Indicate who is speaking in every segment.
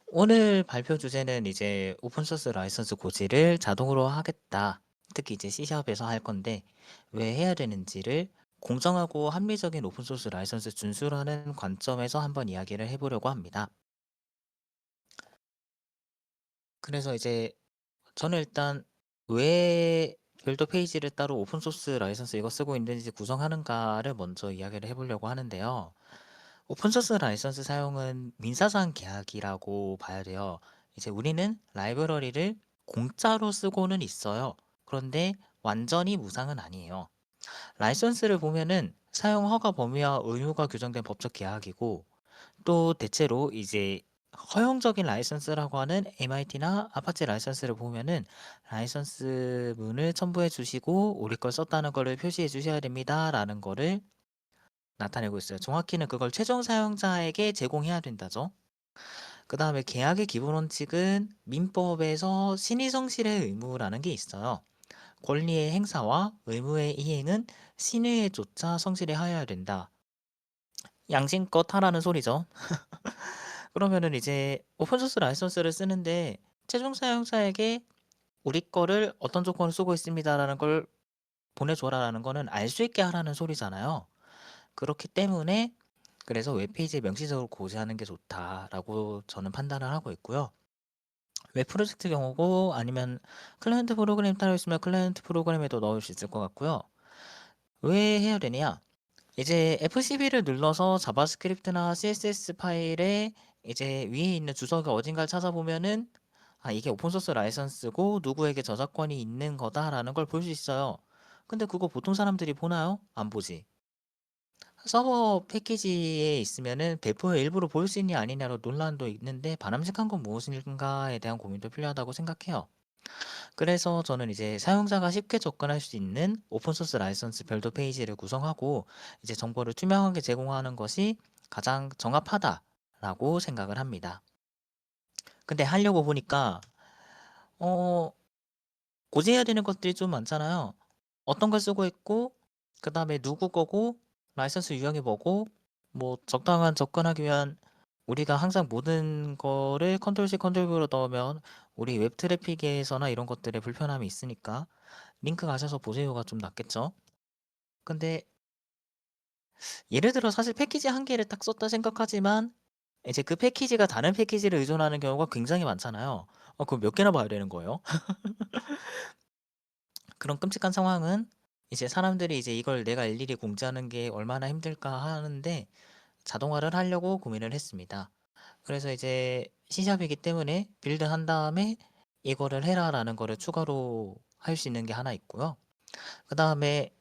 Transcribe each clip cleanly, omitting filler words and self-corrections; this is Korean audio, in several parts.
Speaker 1: 오늘 발표 주제는 이제 오픈소스 라이선스 고지를 자동으로 하겠다. 특히 이제 C샵에서 할 건데 왜 해야 되는지를 공정하고 합리적인 오픈소스 라이선스 준수라는 관점에서 한번 이야기를 해보려고 합니다. 그래서 이제 저는 일단 왜 별도 페이지를 따로 오픈소스 라이선스 이거 쓰고 있는지 구성하는가를 먼저 이야기를 해보려고 하는데요. 오픈소스 라이선스 사용은 민사상 계약이라고 봐야 돼요. 이제 우리는 라이브러리를 공짜로 쓰고는 있어요. 그런데 완전히 무상은 아니에요. 라이선스를 보면은 사용 허가 범위와 의무가 규정된 법적 계약이고 또 대체로 이제 허용적인 라이선스라고 하는 MIT나 아파치 라이선스를 보면은 라이선스문을 첨부해 주시고 우리 걸 썼다는 거를 표시해 주셔야 됩니다. 라는 거를 나타내고 있어요. 정확히는 그걸 최종 사용자에게 제공해야 된다죠. 그 다음에 계약의 기본 원칙은 민법에서 신의성실의 의무라는 게 있어요. 권리의 행사와 의무의 이행은 신의에조차 성실히 하여야 된다. 양심껏 하라는 소리죠. 그러면은 이제 오픈소스 라이선스를 쓰는데 최종 사용자에게 우리 거를 어떤 조건을 쓰고 있습니다라는 걸 보내줘라라는 거는 알 수 있게 하라는 소리잖아요. 그렇기 때문에 그래서 웹페이지에 명시적으로 고지하는 게 좋다라고 저는 판단을 하고 있고요. 웹 프로젝트 경우고 아니면 클라이언트 프로그램 따로 있으면 클라이언트 프로그램에도 넣을 수 있을 것 같고요. 왜 해야 되냐? 이제 F12를 눌러서 자바스크립트나 CSS 파일에 이제 위에 있는 주소가 어딘가를 찾아보면은 아, 이게 오픈소스 라이선스고 누구에게 저작권이 있는 거다라는 걸 볼 수 있어요. 근데 그거 보통 사람들이 보나요? 안 보지. 서버 패키지에 있으면은 배포의 일부를 보일 수 있냐 아니냐로 논란도 있는데 바람직한 건 무엇인가에 대한 고민도 필요하다고 생각해요. 그래서 저는 이제 사용자가 쉽게 접근할 수 있는 오픈소스 라이선스 별도 페이지를 구성하고 이제 정보를 투명하게 제공하는 것이 가장 정합하다라고 생각을 합니다. 근데 하려고 보니까 어 고지해야 되는 것들이 좀 많잖아요. 어떤 걸 쓰고 있고 그 다음에 누구 거고 라이선스 유형이 뭐고 뭐 적당한 접근하기 위한 우리가 항상 모든 거를 컨트롤 C 컨트롤 V로 넣으면 우리 웹 트래픽에서나 이런 것들에 불편함이 있으니까 링크 가셔서 보세요가 좀 낫겠죠. 근데 예를 들어 사실 패키지 한 개를 딱 썼다 생각하지만 이제 그 패키지가 다른 패키지를 의존하는 경우가 굉장히 많잖아요. 그럼 몇 개나 봐야 되는 거예요? 그런 끔찍한 상황은 이제 사람들이 이제 이걸 내가 일일이 공지하는 게 얼마나 힘들까 하는데 자동화를 하려고 고민을 했습니다. 그래서 이제 C샵이기 때문에 빌드한 다음에 이거를 해라라는 거를 추가로 할 수 있는 게 하나 있고요. 그 다음에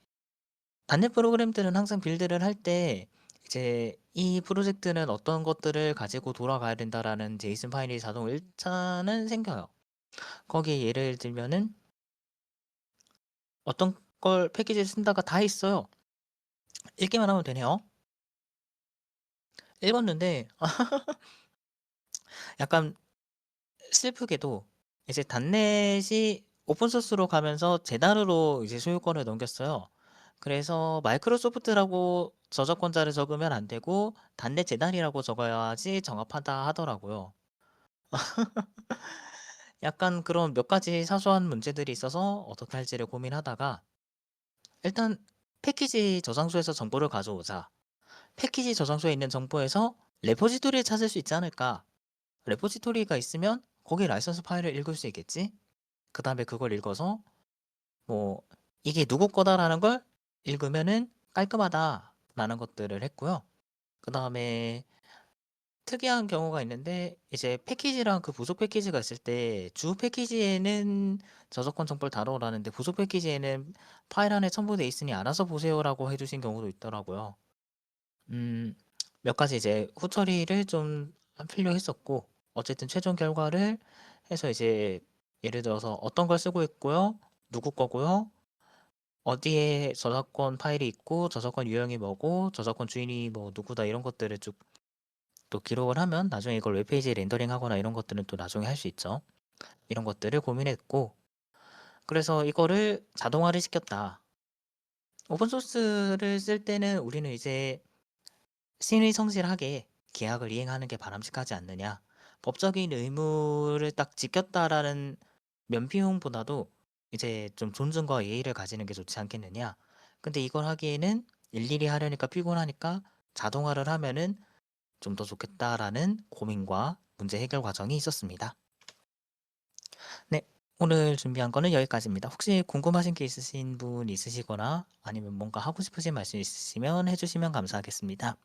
Speaker 1: 단넷 프로그램들은 항상 빌드를 할 때 이제 이 프로젝트는 어떤 것들을 가지고 돌아가야 된다라는 제이슨 파일이 자동 일차는 생겨요. 거기에 예를 들면은 어떤 걸 패키지를 쓴다가 다 있어요. 읽기만 하면 되네요. 읽었는데 약간 슬프게도 이제 단넷이 오픈소스로 가면서 재단으로 이제 소유권을 넘겼어요. 그래서 마이크로소프트라고 저작권자를 적으면 안 되고 단넷 재단이라고 적어야지 정합하다 하더라고요. 약간 그런 몇 가지 사소한 문제들이 있어서 어떻게 할지를 고민하다가 일단 패키지 저장소에서 정보를 가져오자. 패키지 저장소에 있는 정보에서 레포지토리를 찾을 수 있지 않을까? 레포지토리가 있으면 거기 라이선스 파일을 읽을 수 있겠지? 그 다음에 그걸 읽어서 뭐 이게 누구 거다라는 걸 읽으면은 깔끔하다라는 것들을 했고요. 그 다음에 특이한 경우가 있는데 이제 패키지랑 그 부속 패키지가 있을 때 주 패키지에는 저작권 정보를 다뤄라는데 부속 패키지에는 파일 안에 첨부돼 있으니 알아서 보세요라고 해주신 경우도 있더라고요. 음, 몇 가지 이제 후처리를 좀 필요했었고 어쨌든 최종 결과를 해서 이제 예를 들어서 어떤 걸 쓰고 있고요, 누구 거고요, 어디에 저작권 파일이 있고 저작권 유형이 뭐고 저작권 주인이 뭐 누구다 이런 것들을 쭉 또 기록을 하면 나중에 이걸 웹페이지에 렌더링하거나 이런 것들은 또 나중에 할 수 있죠. 이런 것들을 고민했고 그래서 이거를 자동화를 시켰다. 오픈소스를 쓸 때는 우리는 이제 신의성실하게 계약을 이행하는 게 바람직하지 않느냐. 법적인 의무를 딱 지켰다라는 면피용보다도 이제 좀 존중과 예의를 가지는 게 좋지 않겠느냐. 근데 이걸 하기에는 일일이 하려니까 피곤하니까 자동화를 하면은 좀 더 좋겠다라는 고민과 문제 해결 과정이 있었습니다. 네. 오늘 준비한 거는 여기까지입니다. 혹시 궁금하신 게 있으신 분 있으시거나 아니면 뭔가 하고 싶으신 말씀 있으시면 해 주시면 감사하겠습니다.